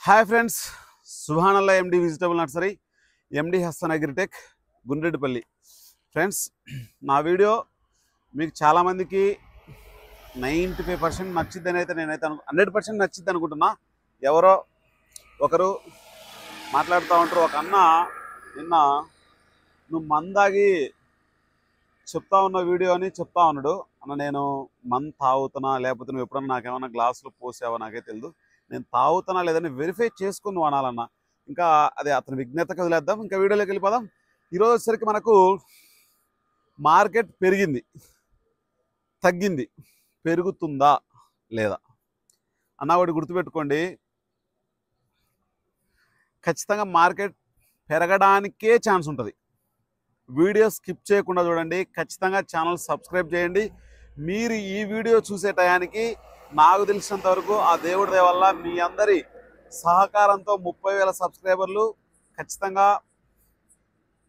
Hi friends, సుభానల్లా MD vegetable nursery, MD Hasan Agritech, Gundreddipalli. Friends, నా video మీకు చాలామందికి 95% నచ్చిద్దని అయితే నేనైతే 100% నచ్చిద్ది అనుకుంటున్నా. ఎవరో ఒకరు మాట్లాడుతూ ఉంటారు. ఒక అన్న నిన్న నువ్వు మందాగి చెప్తా ఉన్న వీడియో అని చెప్తా ఉన్నాడు. అన్న, నేను మందు తాగుతున్నా, లేకపోతే నువ్వు ఎప్పుడన్నా నాకేమన్నా గ్లాసులో పోసావో నాకే తెలియదు, నేను తాగుతున్నా లేదని వెరిఫై చేసుకుని నువ్వు అనాలన్నా. ఇంకా అదే అతని విజ్ఞతకు వదిలేద్దాం, ఇంకా వీడియోలోకి వెళ్ళిపోదాం. ఈరోజు వచ్చేసరికి మనకు మార్కెట్ పెరిగింది, తగ్గింది, పెరుగుతుందా లేదా అన్న ఒకటి గుర్తుపెట్టుకోండి. ఖచ్చితంగా మార్కెట్ పెరగడానికే ఛాన్స్ ఉంటుంది. వీడియో స్కిప్ చేయకుండా చూడండి, ఖచ్చితంగా ఛానల్ సబ్స్క్రైబ్ చేయండి. మీరు ఈ వీడియో చూసే టయానికి నాకు తెలిసినంత వరకు ఆ దేవుడి దయ వల్ల మీ అందరి సహకారంతో 30,000 సబ్స్క్రైబర్లు ఖచ్చితంగా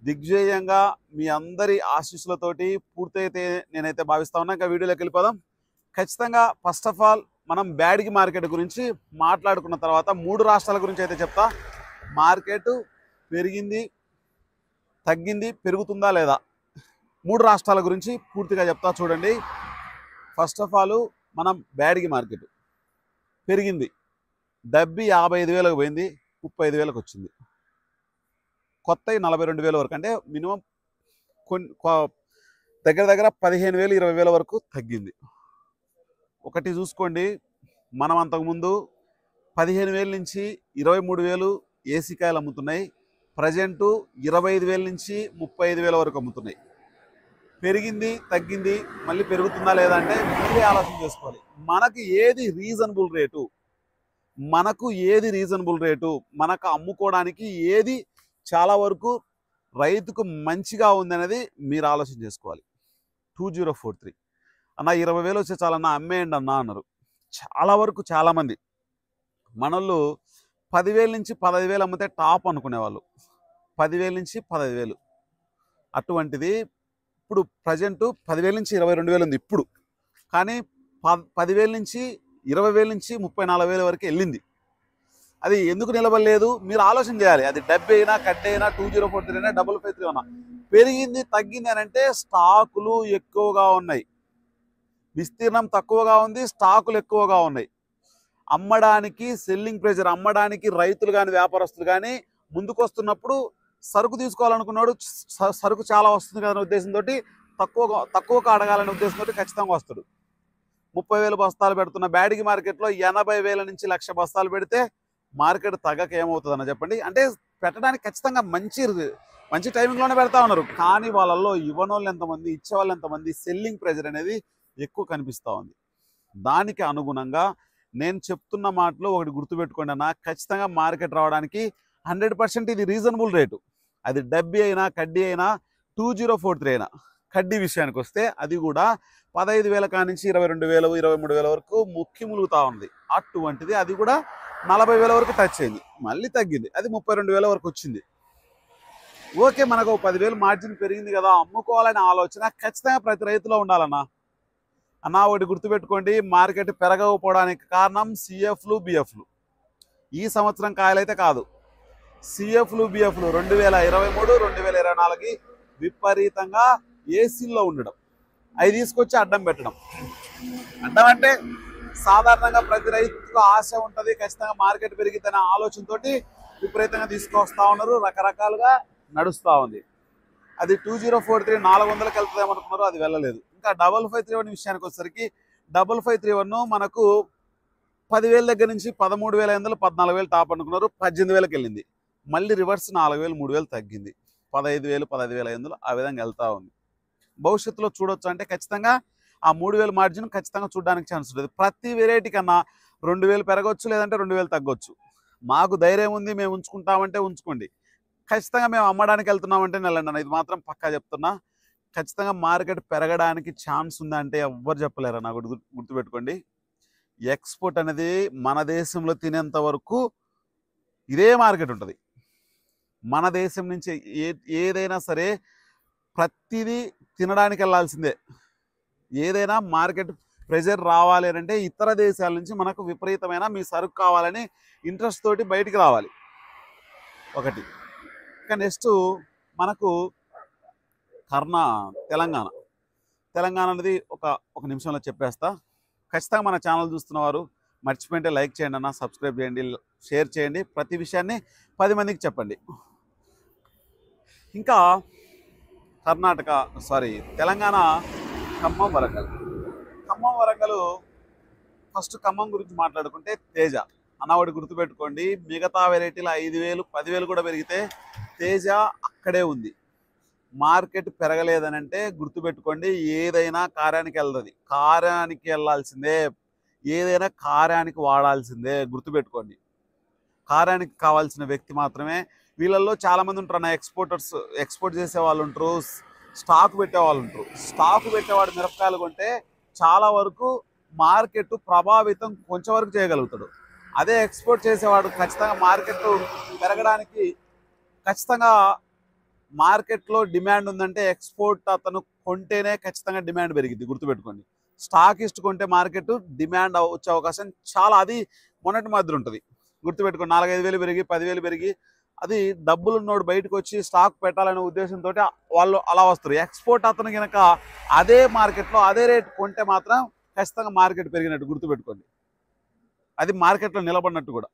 దిగ్విజయంగా మీ అందరి ఆశీస్సులతోటి పూర్తయితే నేనైతే భావిస్తా ఉన్నా. ఇంకా వీడియోలోకి వెళ్ళిపోదాం. ఖచ్చితంగా ఫస్ట్ ఆఫ్ ఆల్ మనం బ్యాడ్గి మార్కెట్ గురించి మాట్లాడుకున్న తర్వాత 3 రాష్ట్రాల గురించి అయితే చెప్తా. మార్కెట్ పెరిగింది, తగ్గింది, పెరుగుతుందా లేదా 3 రాష్ట్రాల గురించి పూర్తిగా చెప్తా. చూడండి, ఫస్ట్ ఆఫ్ ఆల్ మనం బ్యాడ్గి మార్కెట్ పెరిగింది. డబ్బి 55,000కు పోయింది, 35,000కు వచ్చింది. కొత్తవి 42,000 వరకు, అంటే మినిమం దగ్గర దగ్గర 15,000 20,000 వరకు తగ్గింది. ఒకటి చూసుకోండి, మనం అంతకుముందు 15,000 నుంచి 23,000 ఏసీ కాయలు అమ్ముతున్నాయి. ప్రజెంటు 25,000 నుంచి 35,000 వరకు అమ్ముతున్నాయి. పెరిగింది, తగ్గింది, మళ్ళీ పెరుగుతుందా లేదా అంటే మళ్ళీ ఆలోచన చేసుకోవాలి. మనకు ఏది రీజనబుల్ రేటు, మనకు అమ్ముకోవడానికి ఏది చాలా వరకు రైతుకు మంచిగా ఉంది అనేది మీరు ఆలోచన చేసుకోవాలి. 2043 అన్న 20,000 వచ్చే చాలన్నా అమ్మేయండి అన్న అన్నారు. చాలా వరకు చాలామంది మనోళ్ళు 10,000 నుంచి 15,000 అమ్మితే టాప్ అనుకునేవాళ్ళు. 10,000 నుంచి 15,000. అటువంటిది ఇప్పుడు ప్రజెంటు 10,000 నుంచి 22,000 ఉంది ఇప్పుడు. కానీ 10,000 నుంచి 20,000 నుంచి 34,000 వరకు వెళ్ళింది. అది ఎందుకు నిలబడలేదు మీరు ఆలోచన చేయాలి. అది డబ్బు అయినా, కడ్డీ అయినా, 2043 అయినా, 553 అయినా పెరిగింది, తగ్గింది అని అంటే స్టాకులు ఎక్కువగా ఉన్నాయి, విస్తీర్ణం తక్కువగా ఉంది, స్టాకులు ఎక్కువగా ఉన్నాయి. అమ్మడానికి సెల్లింగ్ ప్రెజర్, అమ్మడానికి రైతులు కానీ వ్యాపారస్తులు కానీ ముందుకు వస్తున్నప్పుడు సరుకు తీసుకోవాలనుకున్నాడు, సరుకు చాలా వస్తుంది కదా ఉద్దేశంతో తక్కువగా అడగాలనే ఉద్దేశంతో ఖచ్చితంగా వస్తాడు. 30,000 బస్తాలు పెడుతున్న బ్యాడ్గి మార్కెట్లో 80,000 నుంచి 1,00,000 బస్తాలు పెడితే మార్కెట్ తగ్గక ఏమవుతుందన్న చెప్పండి. అంటే పెట్టడానికి ఖచ్చితంగా మంచి టైమింగ్లోనే పెడతా ఉన్నారు. కానీ వాళ్ళల్లో ఇవ్వనోళ్ళు ఎంతమంది, ఇచ్చేవాళ్ళు ఎంతమంది, సెల్లింగ్ ప్రెజర్ అనేది ఎక్కువ కనిపిస్తూ ఉంది. దానికి అనుగుణంగా నేను చెప్తున్న మాటలు ఒకటి గుర్తుపెట్టుకోండి అన్న. ఖచ్చితంగా మార్కెట్ రావడానికి 100% ఇది రీజనబుల్ రేటు. అది డబ్బి అయినా, కడ్డీ అయినా, 2043 అయినా. కడ్డీ విషయానికి వస్తే అది కూడా 15,000 కానించి 22,000 23,000 వరకు ములుగుతూ ఉంది. అటువంటిది అది కూడా 40,000 వరకు టచ్ అయింది, మళ్ళీ తగ్గింది, అది 32,000 వరకు వచ్చింది. ఓకే, మనకు 10,000 మార్జిన్ పెరిగింది కదా, అమ్ముకోవాలనే ఆలోచన ఖచ్చితంగా ప్రతి రైతులో ఉండాలన్నా. అన్న ఒకటి గుర్తుపెట్టుకోండి, మార్కెట్ పెరగకపోవడానికి కారణం సిఎఫ్లు, బిఎఫ్లు. ఈ సంవత్సరం కాయలైతే కాదు, సిఎఫ్లు, బిఎఫ్లు 2023 2024 విపరీతంగా ఏసీల్లో ఉండడం, అవి తీసుకొచ్చి అడ్డం పెట్టడం. అడ్డం అంటే సాధారణంగా ప్రతి రైతుకు ఆశ ఉంటుంది, ఖచ్చితంగా మార్కెట్ పెరిగిద్దనే ఆలోచనతో విపరీతంగా తీసుకొస్తా ఉన్నారు, రకరకాలుగా నడుస్తూ ఉంది. అది 2043 400కి వెళ్తుందేమనుకున్నారు, అది వెళ్ళలేదు. ఇంకా 5531 విషయానికి వచ్చేసరికి 5531 మనకు 10,000 దగ్గర నుంచి 13,500 14,000 టాప్ అనుకున్నారు, 18,000కి వెళ్ళింది. మళ్ళీ రివర్స్ 4,000 3,000 తగ్గింది, 15,000 15,500 ఆ విధంగా వెళ్తూ ఉంది. భవిష్యత్తులో చూడొచ్చు అంటే ఖచ్చితంగా ఆ 3,000 మార్జిన్ ఖచ్చితంగా చూడడానికి ఛాన్స్ ఉంటుంది. ప్రతి వెరైటీ కన్నా 2,000 పెరగవచ్చు, లేదంటే 2,000 తగ్గొచ్చు. మాకు ధైర్యం ఉంది, మేము ఉంచుకుంటామంటే ఉంచుకోండి. ఖచ్చితంగా మేము అమ్మడానికి వెళ్తున్నామంటే వెళ్ళండి అన్న, ఇది మాత్రం పక్కా చెప్తున్నా. ఖచ్చితంగా మార్కెట్ పెరగడానికి ఛాన్స్ ఉందంటే ఎవ్వరు చెప్పలేరు. నాకు గుర్తుపెట్టుకోండి, ఎక్స్పోర్ట్ అనేది మన దేశంలో తినేంత వరకు ఇదే మార్కెట్ ఉంటుంది. మన దేశం నుంచి ఏదైనా సరే ప్రతిదీ తినడానికి వెళ్ళాల్సిందే. ఏదైనా మార్కెట్ ప్రెజర్ రావాలి అంటే ఇతర దేశాల నుంచి మనకు విపరీతమైన మీ సరుకు కావాలని ఇంట్రెస్ట్ తోటి బయటికి రావాలి ఒకటి. ఇంకా నెక్స్ట్ మనకు తెలంగాణ అనేది ఒక నిమిషంలో చెప్పేస్తా. ఖచ్చితంగా మన ఛానల్ చూస్తున్నవారు మర్చిపోయింటే లైక్ చేయండి అన్న, సబ్స్క్రైబ్ చేయండి, షేర్ చేయండి, ప్రతి విషయాన్ని 10 మందికి చెప్పండి. ఇంకా తెలంగాణ ఖమ్మం వరంగల్ ఫస్ట్ ఖమ్మం గురించి మాట్లాడుకుంటే తేజ అన్నవాడు గుర్తుపెట్టుకోండి. మిగతా వెరైటీలు 5,000 10,000 కూడా పెరిగితే తేజ అక్కడే ఉంది. మార్కెట్ పెరగలేదని అంటే గుర్తుపెట్టుకోండి, ఏదైనా కార్యానికి వెళ్తుంది, కార్యానికి వెళ్ళాల్సిందే, ఏదైనా కార్యానికి వాడాల్సిందే. గుర్తుపెట్టుకోండి, కార్యానికి కావాల్సిన వ్యక్తి మాత్రమే. వీళ్ళల్లో చాలామంది ఉంటారు అన్న, ఎక్స్పోర్ట్ చేసే వాళ్ళు ఉంటారు, స్టాక్ పెట్టే వాళ్ళు ఉంటారు. స్టాక్ పెట్టేవాడు మిరపకాయలు కొంటే చాలా వరకు మార్కెట్ ప్రభావితం కొంచెం వరకు చేయగలుగుతాడు. అదే ఎక్స్పోర్ట్ చేసేవాడు ఖచ్చితంగా మార్కెట్ పెరగడానికి, ఖచ్చితంగా మార్కెట్లో డిమాండ్ ఉందంటే ఎక్స్పోర్ట్ అతను కొంటేనే ఖచ్చితంగా డిమాండ్ పెరిగింది. గుర్తుపెట్టుకోండి, స్టాకిస్ట్ కొంటే మార్కెట్ డిమాండ్ వచ్చే అవకాశం చాలా, అది మొన్నటి మధ్య ఉంటుంది. గుర్తుపెట్టుకోండి, 4-5 వేలు పెరిగి 10,000 పెరిగి, అది డబ్బులు ఉన్నోడు బయటకు వచ్చి స్టాక్ పెట్టాలనే ఉద్దేశంతో వాళ్ళు అలా వస్తారు. ఎక్స్పోర్ట్ అతను కనుక అదే మార్కెట్లో అదే రేట్ కొంటే మాత్రం ఖచ్చితంగా మార్కెట్ పెరిగినట్టు. గుర్తుపెట్టుకోండి, అది మార్కెట్లో నిలబడినట్టు కూడా.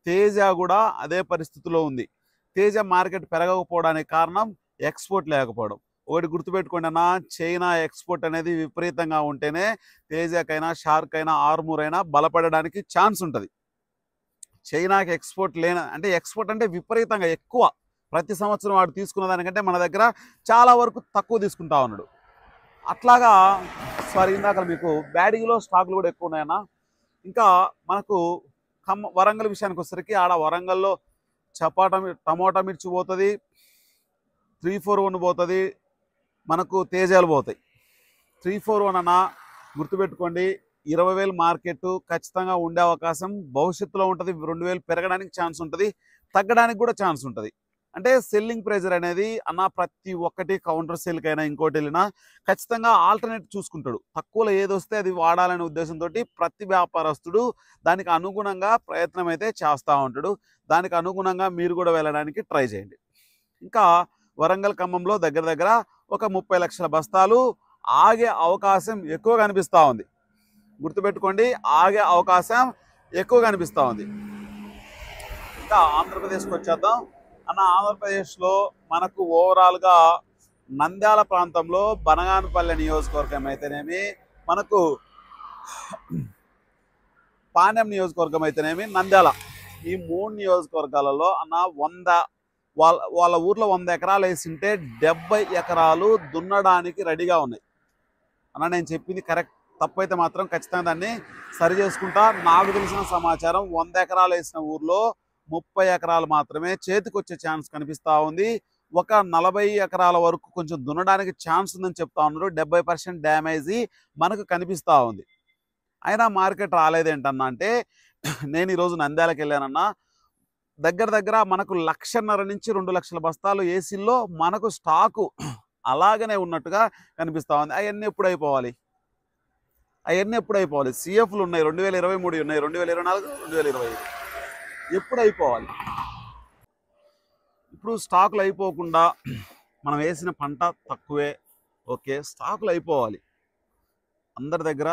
తేజ కూడా అదే పరిస్థితిలో ఉంది. తేజ మార్కెట్ పెరగకపోవడానికి కారణం ఎక్స్పోర్ట్ లేకపోవడం. ఒకటి గుర్తుపెట్టుకోండి అన్న, చైనా ఎక్స్పోర్ట్ అనేది విపరీతంగా ఉంటేనే తేజకైనా, షార్క్ అయినా, ఆర్మూర్ అయినా బలపడడానికి ఛాన్స్ ఉంటుంది. చైనాకి ఎక్స్పోర్ట్ ఎక్స్పోర్ట్ అంటే విపరీతంగా ఎక్కువ, ప్రతి సంవత్సరం వాడు తీసుకున్న దానికంటే మన దగ్గర చాలా వరకు తక్కువ తీసుకుంటా ఉన్నాడు. అట్లాగా ఇందాక మీకు బ్యాడీలో స్టాకులు కూడా ఎక్కువ ఉన్నాయన్న. ఇంకా మనకు వరంగల్ విషయానికి వచ్చేసరికి, ఆడ వరంగల్లో టమోటా మిర్చి పోతుంది, 341 పోతుంది, మనకు తేజాలు పోతాయి. 341 అన్న గుర్తుపెట్టుకోండి, 20,000 మార్కెట్ ఖచ్చితంగా ఉండే అవకాశం భవిష్యత్తులో ఉంటుంది. 2,000 పెరగడానికి ఛాన్స్ ఉంటుంది, తగ్గడానికి కూడా ఛాన్స్ ఉంటుంది. అంటే సెల్లింగ్ ప్రెజర్ అనేది అన్న ప్రతి ఒక్కటి కౌంటర్ సేల్కైనా ఇంకోటి వెళ్ళినా ఖచ్చితంగా ఆల్టర్నేట్ చూసుకుంటాడు. తక్కువలో ఏది వస్తే అది వాడాలనే ఉద్దేశంతో ప్రతి వ్యాపారస్తుడు దానికి అనుగుణంగా ప్రయత్నం అయితే చేస్తూ ఉంటాడు. దానికి అనుగుణంగా మీరు కూడా వెళ్ళడానికి ట్రై చేయండి. ఇంకా వరంగల్ ఖమ్మంలో దగ్గర ఒక 30 లక్షల బస్తాలు ఆగే అవకాశం ఎక్కువ కనిపిస్తూ ఉంది. గుర్తుపెట్టుకోండి, ఆగే అవకాశం ఎక్కువ కనిపిస్తూ ఉంది. ఇంకా ఆంధ్రప్రదేశ్కి వచ్చేద్దాం అన్న. ఆంధ్రప్రదేశ్లో మనకు ఓవరాల్గా నంద్యాల ప్రాంతంలో బనగానపల్లె నియోజకవర్గం అయితేనేమి, మనకు పాణ్యం నియోజకవర్గం అయితేనేమి, నంద్యాల, ఈ 3 నియోజకవర్గాలలో అన్న వాళ్ళ ఊర్లో 100 ఎకరాలు వేసింటే 70 ఎకరాలు దున్నడానికి రెడీగా ఉన్నాయి అన్న. నేను చెప్పింది కరెక్ట్, తప్పైతే మాత్రం ఖచ్చితంగా దాన్ని సరి చేసుకుంటా. నాకు తెలిసిన సమాచారం 100 ఎకరాలు వేసిన ఊర్లో 30 ఎకరాలు మాత్రమే చేతికి వచ్చే ఛాన్స్ కనిపిస్తూ ఉంది. ఒక 40 ఎకరాల వరకు కొంచెం దున్నడానికి ఛాన్స్ ఉందని చెప్తా ఉన్నారు. 70% డ్యామేజీ మనకు కనిపిస్తూ ఉంది. అయినా మార్కెట్ రాలేదేంటన్నా అంటే, నేను ఈరోజు నంద్యాలకు వెళ్ళానన్నా, దగ్గర మనకు 1.5 నుంచి 2 లక్షల బస్తాలు ఏసీల్లో మనకు స్టాకు అలాగనే ఉన్నట్టుగా కనిపిస్తూ ఉంది. అవన్నీ ఎప్పుడు అయిపోవాలి? సిఎఫ్లు ఉన్నాయి, 2023 ఉన్నాయి, 2024, 2025 ఎప్పుడు అయిపోవాలి? ఇప్పుడు స్టాకులు అయిపోకుండా, మనం వేసిన పంట తక్కువే, ఓకే, స్టాకులు అయిపోవాలి. అందరి దగ్గర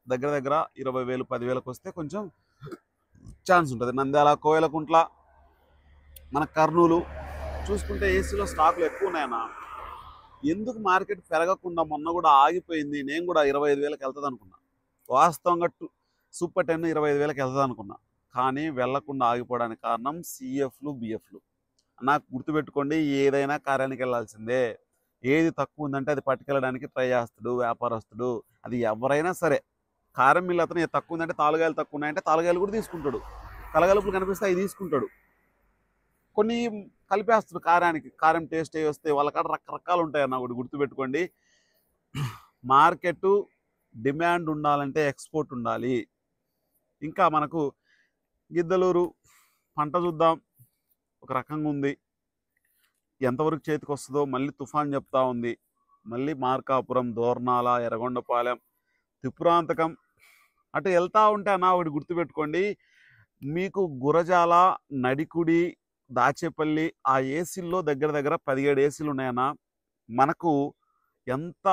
20,000 10,000కి వస్తే కొంచెం ఛాన్స్ ఉంటుంది. నంద్యాల, కోయలకుంట్ల, మన కర్నూలు చూసుకుంటే ఏసీలో స్టాకులు ఎక్కువ ఉన్నాయన్న. ఎందుకు మార్కెట్ పెరగకుండా మొన్న కూడా ఆగిపోయింది? నేను కూడా 25,000కి వెళ్తుంది అనుకున్నా, వాస్తవంగా సూపర్ 10 25,000కి వెళ్తుంది అనుకున్నా. కానీ వెళ్లకుండా ఆగిపోవడానికి కారణం సిఎఫ్లు, బిఎఫ్లు. నాకు గుర్తుపెట్టుకోండి, ఏదైనా కార్యానికి వెళ్ళాల్సిందే. ఏది తక్కువ ఉందంటే అది పట్టుకెళ్ళడానికి ట్రై చేస్తాడు వ్యాపారస్తుడు. అది ఎవరైనా సరే, కారం మిల్లు అతను తక్కువ ఉందంటే, తాలుగాయలు తక్కువ ఉన్నాయంటే తాలుగాయలు కూడా తీసుకుంటాడు, కలగలుపులు కనిపిస్తే అవి తీసుకుంటాడు. కొన్ని కలిపేస్తాడు కారానికి, కారం టేస్ట్ అయ్యి వస్తే వాళ్ళ కాడ రకరకాలు ఉంటాయన్న. ఒకటి గుర్తుపెట్టుకోండి, మార్కెట్ డిమాండ్ ఉండాలంటే ఎక్స్పోర్ట్ ఉండాలి. ఇంకా మనకు గిద్దలూరు పంట చూద్దాం, ఒక రకంగా ఉంది, ఎంతవరకు చేతికి వస్తుందో. మళ్ళీ తుఫాన్ చెప్తా ఉంది, మళ్ళీ మార్కాపురం, దోర్నాల, ఎర్రగొండపాలెం, త్రిపురాంతకం అటు వెళ్తా ఉంటే అన్న ఒకటి గుర్తుపెట్టుకోండి, మీకు గురజాల, నడికుడి, దాచేపల్లి ఆ ఏసీల్లో దగ్గర దగ్గర 17 ఏసీలు ఉన్నాయన్న. మనకు ఎంత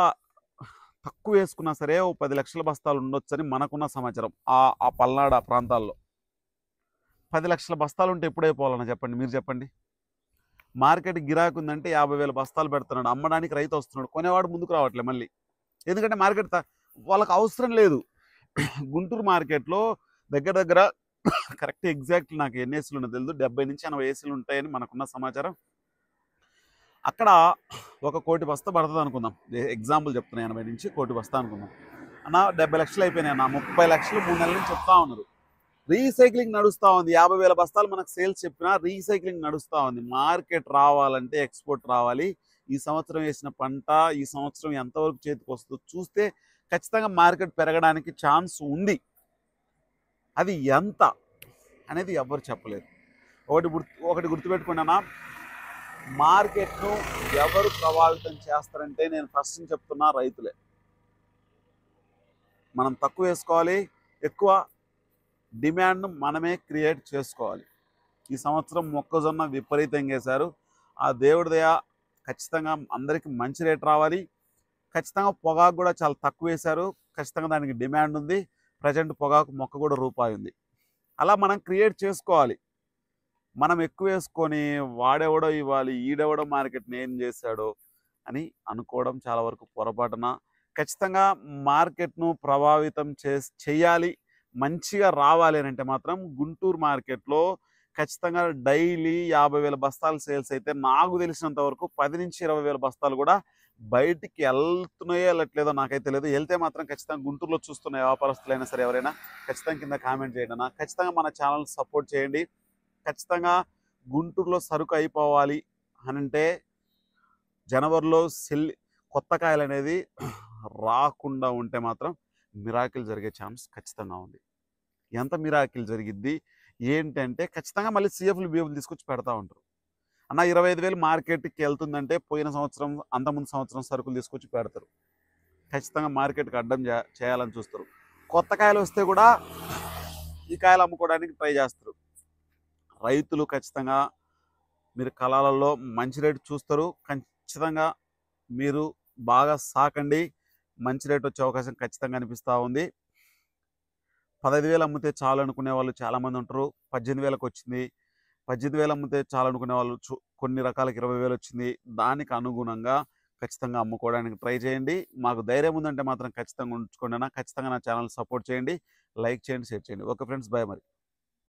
తక్కువ వేసుకున్నా సరే ఓ 10 లక్షల బస్తాలు ఉండొచ్చని మనకున్న సమాచారం. ఆ పల్నాడు ఆ ప్రాంతాల్లో 10 లక్షల బస్తాలు ఉంటే ఎప్పుడైపోవాలన్నా చెప్పండి, మీరు చెప్పండి. మార్కెట్ గిరాకు ఉందంటే 50,000 బస్తాలు పెడుతున్నాడు, అమ్మడానికి రైతు వస్తున్నాడు, కొనేవాడు ముందుకు రావట్లే మళ్ళీ. ఎందుకంటే మార్కెట్ వాళ్ళకి అవసరం లేదు. గుంటూరు మార్కెట్లో దగ్గర దగ్గర కరెక్ట్ ఎగ్జాక్ట్లీ నాకు ఎన్ని ఏసీలు ఉన్నది తెలియదు, 70 నుంచి 80 ఏసీలు ఉంటాయని మనకున్న సమాచారం. అక్కడ 1 కోటి బస్తా పడుతుంది అనుకుందాం, ఎగ్జాంపుల్ చెప్తున్నా, 80 నుంచి 1 కోటి బస్తా అనుకుందాం అన్న. 70 లక్షలు అయిపోయినాయి అన్న, 30 లక్షలు 3 నెలల నుంచి చెప్తా ఉన్నారు. రీసైక్లింగ్ నడుస్తూ ఉంది, 50,000 బస్తాలు మనకు సేల్స్ చెప్పినా రీసైక్లింగ్ నడుస్తూ ఉంది. మార్కెట్ రావాలంటే ఎక్స్పోర్ట్ రావాలి. ఈ సంవత్సరం వేసిన పంట ఈ సంవత్సరం ఎంతవరకు చేతికి వస్తుందో చూస్తే ఖచ్చితంగా మార్కెట్ పెరగడానికి ఛాన్స్ ఉంది. అది ఎంత అనేది ఎవ్వరు చెప్పలేదు. ఒకటి గుర్తుపెట్టుకున్నానా, మార్కెట్ను ఎవరు ప్రభావితం చేస్తారంటే నేను ఫస్ట్ చెప్తున్నా, రైతులే. మనం తక్కువ వేసుకోవాలి, ఎక్కువ డిమాండ్ను మనమే క్రియేట్ చేసుకోవాలి. ఈ సంవత్సరం మొక్కజొన్న విపరీతంగా వేశారు, ఆ దేవుడి దయ ఖచ్చితంగా అందరికీ మంచి రేట్ రావాలి. ఖచ్చితంగా పొగాకు కూడా చాలా తక్కువ వేశారు, ఖచ్చితంగా దానికి డిమాండ్ ఉంది. ప్రజెంట్ పొగాకు మొక్క కూడా రూపాయి ఉంది. అలా మనం క్రియేట్ చేసుకోవాలి. మనం ఎక్కువ వేసుకొని వాడెవడో ఇవ్వాలి, ఈడెవడో మార్కెట్ని ఏం చేశాడో అని అనుకోవడం చాలా వరకు పొరపాటున. ఖచ్చితంగా మార్కెట్ను ప్రభావితం చేయాలి, మంచిగా రావాలి అని అంటే మాత్రం గుంటూరు మార్కెట్లో ఖచ్చితంగా డైలీ 50,000 బస్తాలు సేల్స్ అయితే నాకు తెలిసినంత వరకు 10 నుంచి 20,000 బస్తాలు కూడా బయటికి వెళ్తున్నాయో వెళ్ళట్లేదో నాకైతే తెలియదు. వెళ్తే మాత్రం ఖచ్చితంగా గుంటూరులో చూస్తున్న వ్యాపారస్తులైనా సరే ఎవరైనా ఖచ్చితంగా కింద కామెంట్ చేయండి అన్న. ఖచ్చితంగా మన ఛానల్ సపోర్ట్ చేయండి. ఖచ్చితంగా గుంటూరులో సరుకు అయిపోవాలి అనంటే జనవరిలో కొత్త కాయలు అనేది రాకుండా ఉంటే మాత్రం మిరాకిల్ జరిగే ఛాన్స్ ఖచ్చితంగా ఉంది. ఎంత మిరాకిల్ జరిగిద్ది ఏంటంటే ఖచ్చితంగా మళ్ళీ సిఎఫ్లు బిఎఫ్లు తీసుకొచ్చి పెడతా ఉంటారు అన్న. 25,000 మార్కెట్కి వెళ్తుందంటే పోయిన సంవత్సరం అంతకుముందు సంవత్సరం సరుకులు తీసుకొచ్చి పెడతారు. ఖచ్చితంగా మార్కెట్కి అడ్డం చేయాలని చూస్తారు. కొత్త కాయలు వస్తే కూడా ఈ కాయలు అమ్ముకోవడానికి ట్రై చేస్తారు. రైతులు ఖచ్చితంగా మీరు కళాలలో మంచి రేటు చూస్తారు. ఖచ్చితంగా మీరు బాగా సాకండి, మంచి రేట్ వచ్చే అవకాశం ఖచ్చితంగా అనిపిస్తూ ఉంది. 15,000 అమ్మితే చాలు అనుకునే వాళ్ళు చాలామంది ఉంటారు. 18,000కి వచ్చింది. 18,000 అమ్మితే చాలు అనుకునే వాళ్ళు కొన్ని రకాలకు 20,000 వచ్చింది. దానికి అనుగుణంగా ఖచ్చితంగా అమ్ముకోవడానికి ట్రై చేయండి. మాకు ధైర్యం ఉందంటే మాత్రం ఖచ్చితంగా ఉంచుకోండి అన్న. ఖచ్చితంగా నా ఛానల్ సపోర్ట్ చేయండి, లైక్ చేయండి, షేర్ చేయండి. ఓకే ఫ్రెండ్స్, బాయ్ మరి.